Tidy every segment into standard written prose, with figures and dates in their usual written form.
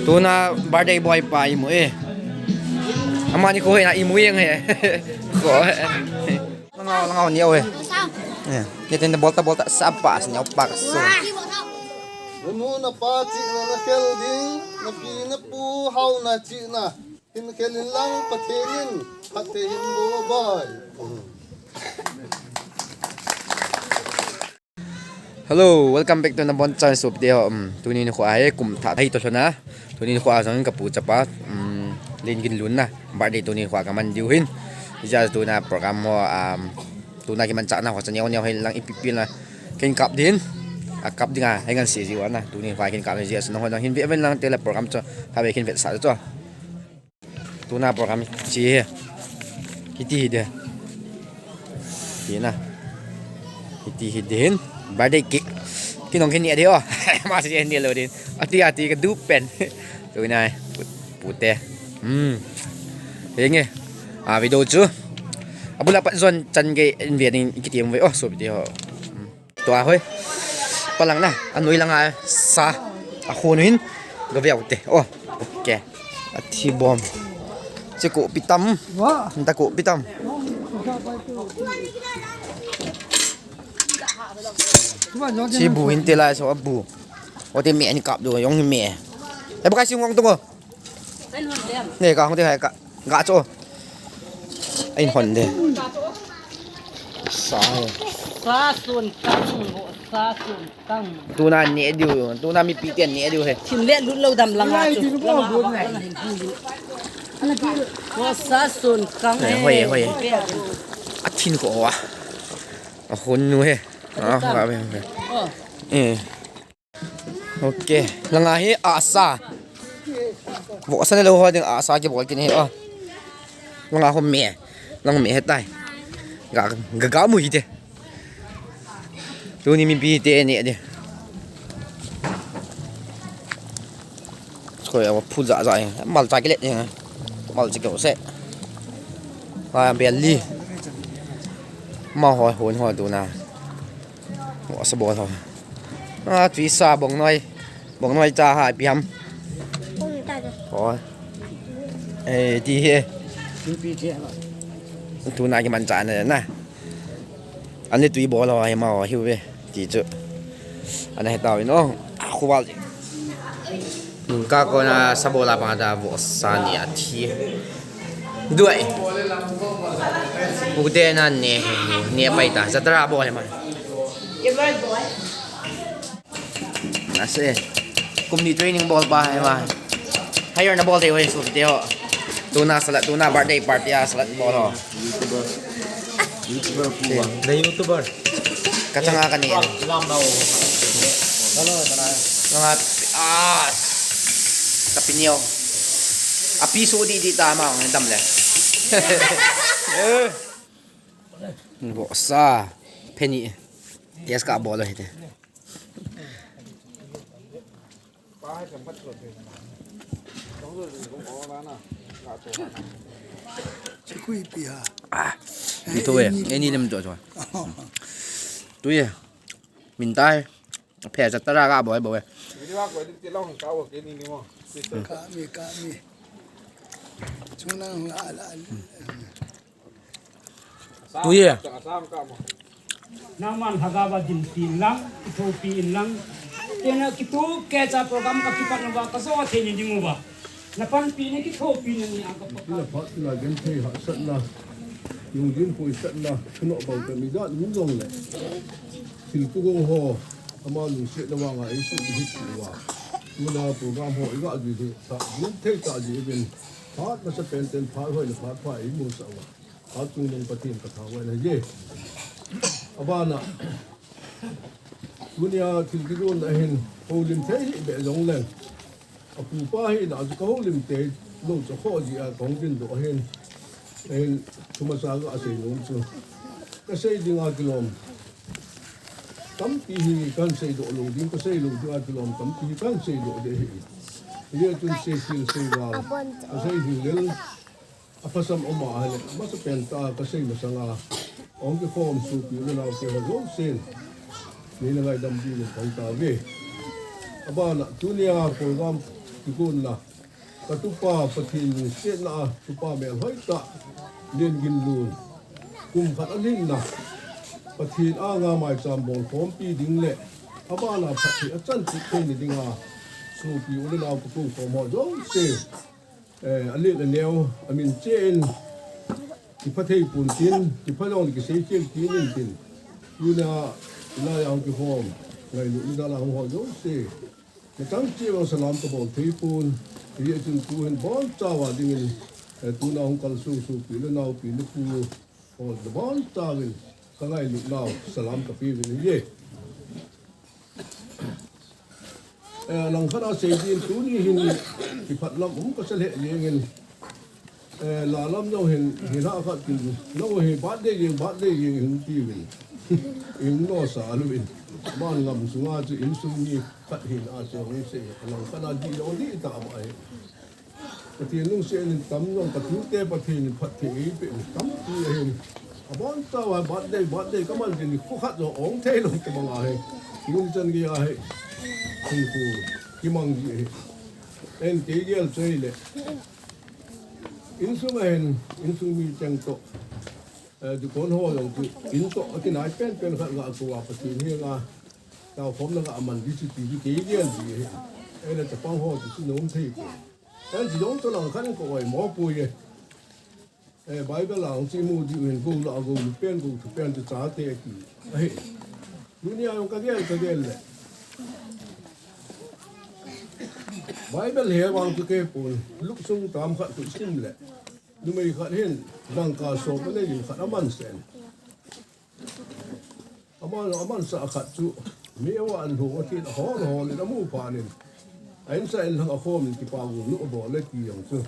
Tu na birthday boy pa imo eh. Ama ni ko na imo yang eh. Ko. Langaw nhiều eh. Nè, cái tên bolta sapas nhau pak so. Muna pa chi na kel ding na pi na pu hau na chi na hin kelin lang pathenin pathehin bo boy. Hello, welcome back to Nabon Chan Soup Video. Tuni ni ko ay kum tha thai to chona. Tuni ni ko asang kapu chapa lin gin lun na. Birthday tuni ko ka man diuhin. Ija tu na program mo tu na ki man cha na ko cha nyaw hay lang ipipil na ken kap din. Kap dinga hay ngan si jiwa na. Tuni ko ken kap ji as no lang hin vi even lang tele program cho ha ve ken vet sa to. Tu na program chi kiti de. Ki na. Kiti hidin. Birthday cake cái nòng cái nhẹ đi à mà sẽ nhẹ rồi đi à tí cái đúp pen rồi này bút tè thế nghe video chứ bữa bạn dọn chân cái việt này cái tiếng với số video tòa thôi bao lăng nè anh nuôi lăng sa khôn hin cái vẹo tè ok thì bom chỉ cổ bị tắm ta cổ bị tắm chỉ bù hình tiền lại số bù, có tiền mẹ như cọp rồi, giống như mẹ. Em bác xin ngon tung không? Này cả không thể hay cả gã chỗ. Anh hòn đây. Sao? Sa sun tăng, sa sun tăng. Tu na nhẹ điều, tu na mi pi tiền nhẹ điều hết. Chim lệ lút lâu đầm lăng ngã chỗ. Sa sun tăng. Hồi. Thiên cổ à? Hôn nuôi. Vào về. Ok, lăng ai asa. Võ sang lâu hồi đừng asa cái bộ cái này lăng hôm mẹ, lăng mẹ hết tay. Gà mùi thế. Tôi mình bị tệ nhẹ đi. Thôi phụ dạ dày, mal trái cái lệ này, mal chỉ kiểu sẽ. Và bèn ly. Mau hỏi hồn tụ nào. Bỏ sa bò thôi. Tuy xa bóng nói cha hại bị hâm. Có. Ê, đi hê. Tụ nà cái mạnh trả này nè. Anh ấy tuy bó rồi mà hiểu về. Chỉ chứ. Anh ấy tao nó. Khu vào gì. Các con sa bò là bà đã vỗ xa nhẹ thi. Đuổi. Bù đê nà nè bay ta. Rất ra bò này mà. Nasi, kumni training ball pa hay mà. Hire na ball day way so video. Tuna salat tuna birthday party salat ball ho. YouTuber po. Na YouTuber. Kacang nga kanina. Lam daw. Mga kapinyo. Piso di tama ang damle. Bosa penny. Yes ka ball hite. Itu ya, ini nem cho. Tuy ya, mình tay, phe chặt ra cả bồi bồi. Kami. Chunang Tuy ya. Naman hagawa din lang, ito lang. Kaya kitu keja program kakipat na ba kaso at hindi mo ba? Napan pini kito pini ni aga pa. Pila pat na gen thei ha sat na. Yung din po sat na kuno ba ka mi ga ni zong le. Sil ku go ho ama lu se na wa nga isu hit wa. Muna program ho iga ji sa yung thei ta ji ben. Pat na sa penten pa hoi na pa i mu sa wa. At yung nang patin ka ta wa na je. Abana Dunia tilgidon ahin holim te be long leng apu pa hi da ko holim te lo cho kho ji a kong din do ahin chuma sa ga ase no chu ka sei ding a kilom tam pi hi kan sei do lo ding ka sei lo du a kilom tam pi kan sei do de hi ye tun sei wa ka sei hi lel apasam oma hale ma sa penta ka sei ma sanga ong ke form su pi na ke ho sen ni na ngai dam di ko ta ve aba na dunia program cái con là cái tu pa phát hiện chết là tu pa mẹ hỏi ta liên gìn luôn cùng khát ăn hin là phát hiện ngà mai chạm bồn phom pi đinh lệ ba là phát hiện chân chỉ tên đi ngà số pi u nào cũng có một giống xe anh liên là neo mình trên cái phát hiện bùn tin cái phát hiện cái xây trên tin lên tin như là ông cái hôm ngày nữa là ông họ giống xe cái trắng chia vào sản phẩm của bọn thấy bùn thì chúng tôi hiện bốn trao vào đi mình tôi nào không cần số pi là nào pi nó phù còn bốn trao mình cái ngày lúc nào sản phẩm cà phê mình như lòng khát áo xây dựng tú đi hình thì phật lâm cũng có sẽ hệ gì hình là lâm đâu hình họ phát triển đâu hình bắt đây hình ti mình hình nó xả luôn mình ban ngầm xuống à chứ in xuống như phát hình à chứ không sẽ lòng khát áo gì đâu đi tạm vậy cái tiền nó sẽ nên tắm nó cái thứ tê bắt hình phát thì bị tắm thì hình bọn tao bắt đây các bạn thì khó khăn rồi ống thế luôn cái bằng ai những chân kia ai không phù cái mong gì em cái gì chơi lệ in xuống mi chẳng to từ con hoa rồi từ in to cái này pen khác gạo của phát triển như là tao phóng là gạo mình đi chỉ cái gì em là tập băng hoa thì nó không thấy em chỉ giống cho lòng khăn của người mỏ bùi bài cái lòng chỉ mua đi mình gồm là gồm pen từ trả tiền kì dunia yang kagel le Bible he wang tu ke pun luk sung tam khat tu sim le nu mai khat hen dang ka so ba le khat aman sen aman sa khat chu me wa an ho ti ho le na mu pa nin ain sa en ha khom ti pa gu lu bo le ki yong chu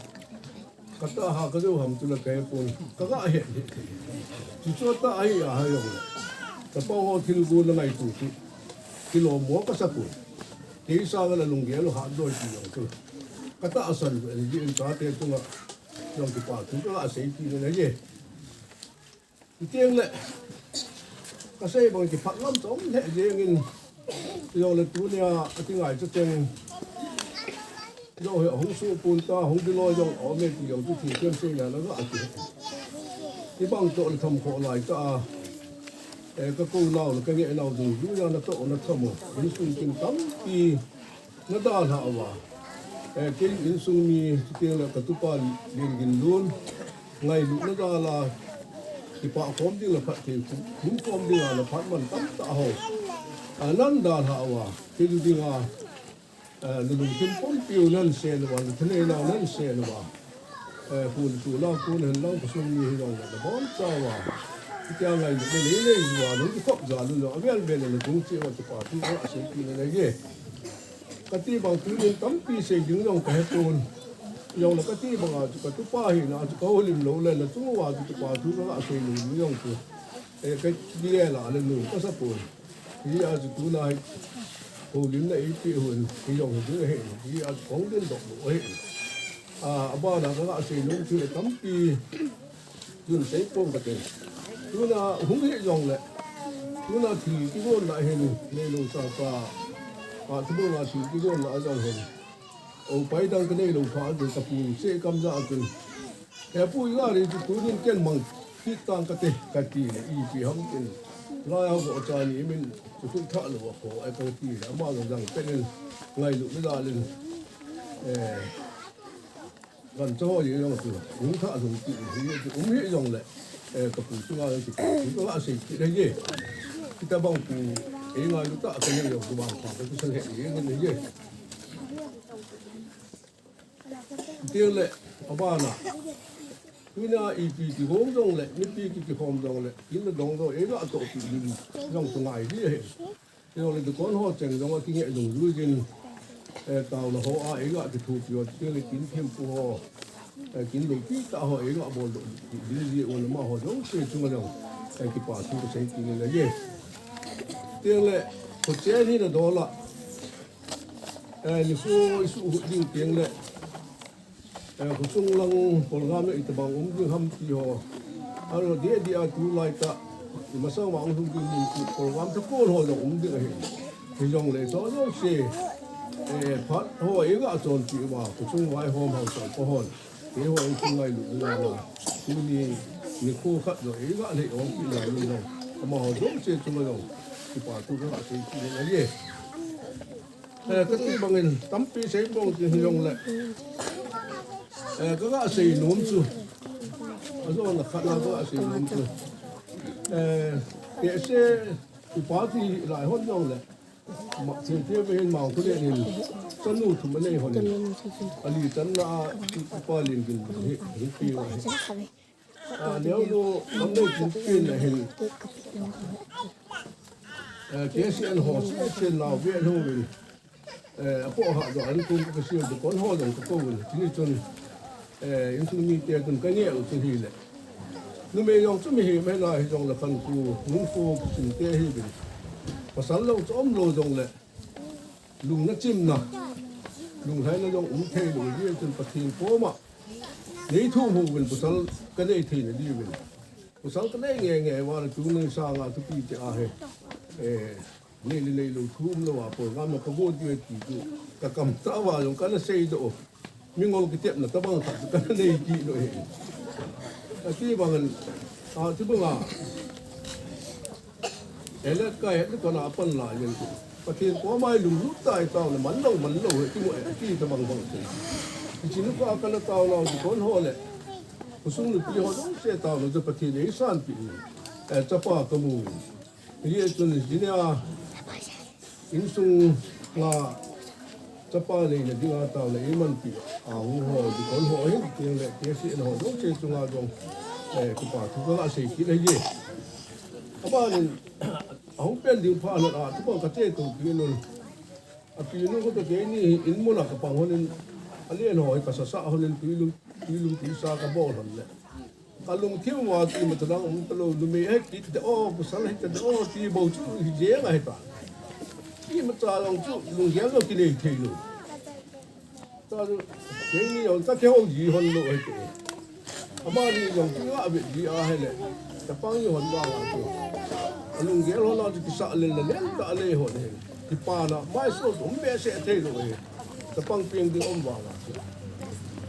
kata ha ka jo ham tu le ke pun ka ga he ti chu ta ai ya ha yong le ta pa ho thil gu la ngai tu ti kilo mo ka sa pu thì sao cái là lùng ghé lo hạt đôi chỉ dùng thôi, cái ta sân vậy thì những cái tiền chúng ta dùng cái quả chúng ta sẽ chỉ là gì, cái tiền lệ, cái xe bằng cái phát lắm giống hệ gì nghìn, rồi là tụi nhà cái ngày cho tiền, rồi họ không số bún ta không đi lo dùng ở bên thì dùng cái tiền tiền xe là nó có ăn cái bằng chỗ là thầm khổ lại cho cái câu nào là cái nghệ nào dùng chú ra nó tổ nó thầm những sung kinh tắm thì nó đa thảo vào cái những sung mi tiền là cái tu pa liền gần luôn ngày lúc nó ra là thì bảo phom đi là phát thì cũng phom đi là phát mình tắm tạ hồ năn đa thảo vào cái gì đi à nó dùng cái phom piu năn xe là vào thế này nào năn xe là vào phun chủ lao phun hình lao của sung mi rồi là bón cho vào cái ngày nó lấy vào nó cái khóc ra luôn rồi bên này là cũng chưa có quả thứ nó sẽ kỳ này cái cái tí bằng thứ nên tắm pi xây dựng trong cái tôn dùng là cái tí bằng cái thứ ba thì nó có lim lỗ lên là chúng vào cái quả thứ nó xây dựng trong cái kia là lên lỗ có sắp bồn thì giờ chúng này hồ lim này bị hồn thì dùng cái hệ thì có đến độc bộ hệ ba là cái xây dựng thứ tắm pi dùng xây phong cái tiền chúng ta không biết dùng lại chúng ta thì cái con lại hình này lô sa pa chúng ta thì cái con lại dùng hình ông phải đăng cái này lô phá rồi tập trung sẽ cầm ra cái cái bùi ra thì tôi nên kiến bằng khi tăng cái tiền này ý bị hỏng tiền lại học ở cha này mình chúng tôi thợ là học ở công ty là mà rằng cái này ngày lúc nó ra lên gần cho gì đó mà cũng thợ dùng tiền thì cũng biết dùng lại tập trung vào chúng ta sẽ cái gì kita bang ku ingat lupa kena yang tu bang ku itu sel hệ ini je dia le apa na ina ipi ki hom dong le ni pi ki hom dong le in le dong do ega to pi ni dong tu ngai đi he dia le con ho cheng dong ki nge dong lu jin tao là ho a ega ki thu pi dia le kin thêm pu ho kin lo pi ta ho ega bo di di on ma ho dong se chung dong cái pa tu se ki ni le ye tiếng lệ một chế thì là đó là những số những tiếng lệ của trung lăng còn làm lại từ bằng những hầm thì họ rồi đi tu lại ta mà sao mà ông không tin còn làm cho cô họ rồi những thì dòng lệ gió nó xe phát hoa ấy gã tròn chỉ vào của chúng ngoài hôm hậu sợi có hồn thế hoa ấy chúng ngay lụt ra là chúng đi khô khát rồi ấy gã này ông chỉ là như này mà họ giống trên chúng nó thì bảo tôi các bạn thấy cái này gì cái thứ bằng hình tắm pi sấy bông thì dùng lại các gã xì nôm chu ở chỗ là khát là các gã xì nôm chu cái xe thì bảo thì lại hốt nhau lại mà trên phía bên màu có điện hình chân nụ thùng này họ liền anh đi chân là qua liền cái hình phi này nếu nó nắm đây cũng pin là hình cái xe họ trên nào biết không mình bộ họ rồi anh cũng có xe được con họ rồi có câu rồi chỉ chân em chung như tiền cần cái nhẹ của trên thì này nếu mình dùng chút mình hiểu mấy này dùng là phần của những phố chính tế thì mình và sáng lâu chóm lô dùng lại lùng nó chim nè lùng thấy nó dùng uống thê rồi đi trên bậc thềm phố mà lấy thu hút mình buổi sáng cái này thì là đi mình buổi sáng cái này nghe nghe vào là chúng nên sang à tôi đi chợ hè này lùng thu nó vào phố ngang mà có vô chuyện gì cả cầm tao vào dùng cái nó xây độ nhưng ngon cái tiệm là tao bằng thật cái này gì rồi khi bằng chứ bằng à đấy là cái hết còn là phân lại vậy và khi có mai lùng lút tay tao là mắn lâu cái mọi khi tao bằng thì chỉ lúc qua cái tao nào thì con hồ này cuộc sống được đi họ giống xe tao nóจะประเทศนี้สั่นปีจะป้ากมูนี่จนที่เนี่ยอินซุงงาจะป้าเลยเนี่ยที่งาตาวเลยมันปีหัวหอที่คนหอเห็นเพียงเลยเทียสิหอต้องเชื่อซุงงาจงกูป้าทุกคนอาศัยกินอะไรยี่ป้าเนี่ยเอาเป็นดิวพาเลยทุกคนก็เจ๊ตัวปีนู้นปีนู้นก็ตัวเจ๊นี่อินมุนักปังคนนึงอันนี้หอยกับสะคนนึงปีลุงปีซากระบอกนั่นแหละkalau mungkin waktu itu terang kalau demi kita salah kita ti bau tu hijau lah itu. Ini macam orang tu lungian lo kini itu. Tahu ini orang tak tahu jihan lo itu. Apa ni yang kita ambil dia hele. Tapi jihan bang tu. Lungian lo nak kisah lelaki tak leh hon he. Di pana, baik so biasa itu lo he. Tapi piang di bang.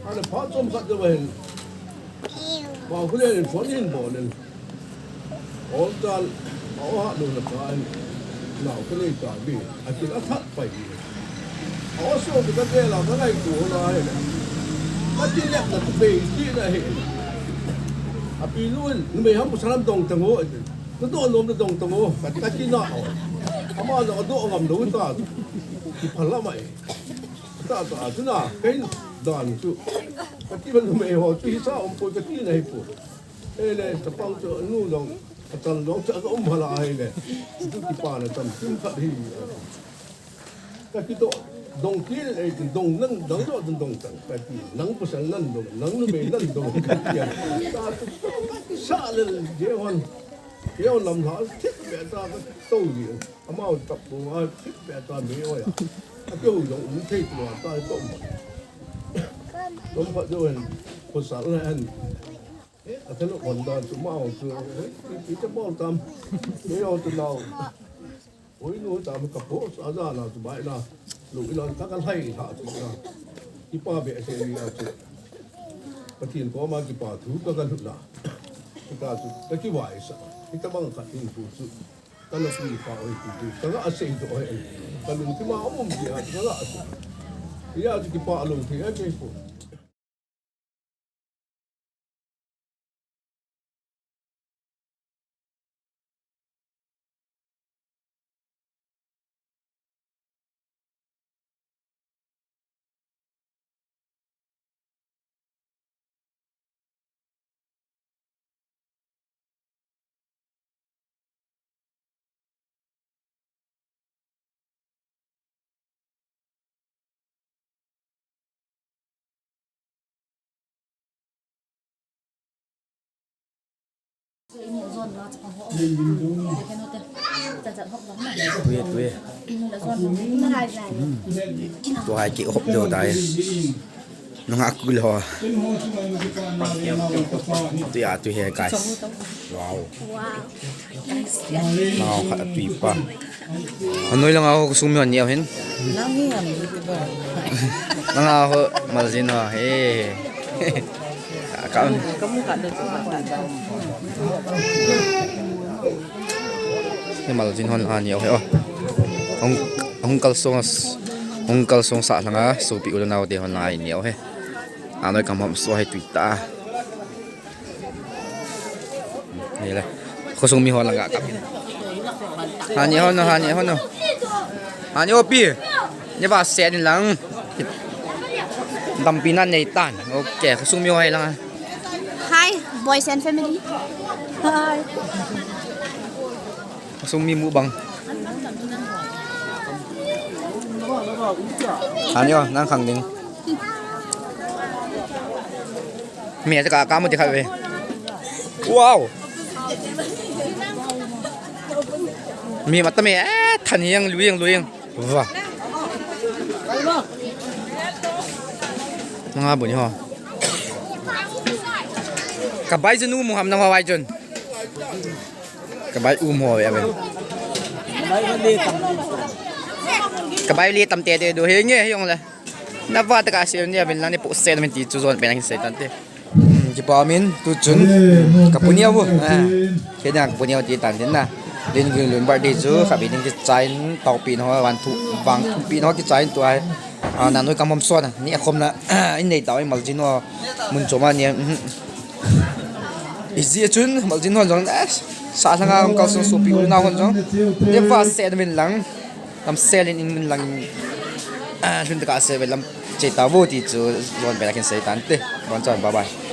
Ada pasal kat tu mà cái này phun hin bỏ lên, ông ta họ hạ đồ là cái nào cái này cả bị, chỉ là thắt phải, họ số cái là cái này của nó này, cái chuyện này là bị cái này, bị luôn, mình không có sản đồng thằng ngô, nó đổ lốm nó đồng thằng ngô, cái chuyện nào, mà nó đổ ngầm lối ta, thì phải làm vậy, ta thế nào cái đàn chú cái tí mình mày họ chú sao ông coi cái tí này phụ, đây này tập bao giờ nu đồng, tập long chợ cái ông hà lại này, chú tí pa này tập phim khát hi, cái tí độ đồng tí này đồng nâng đồng độ đồng tận, cái tí nâng có sang nâng đồng nâng nó bị nâng đồng cái tí này, ta sợ lên dễ hơn, dễ hơn làm họ thích mẹ ta cái tàu gì, mà tập bộ thích mẹ ta mấy ơi à, cái kiểu giống cũng thích mà ta tôm. Đúng vậy rồi, cuộc sống này anh, thế nó còn đàn chúng màu từ cái chấp bao tâm, mấy ông từ nào, ôi nuôi tạm cặp bố xả ra là từ bãi là, lũ là các cái hay thả chúng ta, cái ba bẹ sẽ đi ăn chuyện, cái tiền có mà cái ba thứ các cái lũ là, cái vải sao, cái băng cắt tiền phụ sự, cái là cái phao ấy phụ cái là xây rồi, cái lũ cái mà ông gì à, cái là, cái là cái ba lũ thì cái phụ. Tuye. Tuh hai ki hop do tai. nung akul ho tu ya tu here guys wow wow ka tu pa anoy lang ako sumiyon niya hin mga ako malzin ho eh kaon ni malzin hon ani okay oh ang kalsong sa lang ah supi ulo na de hon na ini okay anoy kam ham so hay twitterนี่เลยko sung mi hon lang ka kapin hani hon hani opi ni ba se din lang dampinan nei tan okay ko sung mi hon lang ah Hi, boys and family. Hi. ko sung mi mu bang hani oh nang khang ding mẹจะcả một tí khai về wow mẹ mặt mẹ thần yang wow mga buni ho kabay jenu mu ham nang hawai jon kabay ho ya ben kabay li tam te de do he nge yong la na va ta ka se ni ben lang ni pu se men ti chu zon pe nang se tan te ki pa min tu chun kapunia bu ke nang kapunia ti tan den na din gin lun bar de chu kha bi ding ki chain tau pin ho wan thu wang thu pin ho ki chain tu ai na noi kam mom so na ni khom na in nei tau ai mal jin ho mun choma ni izi chun mal jin ho jong sa thanga kam kal so su pi na hon jong de fa se min lang tam selin in min lang chun ta ka se lam che ta bo ti chu zon be la ken se tan te bon chan bye bye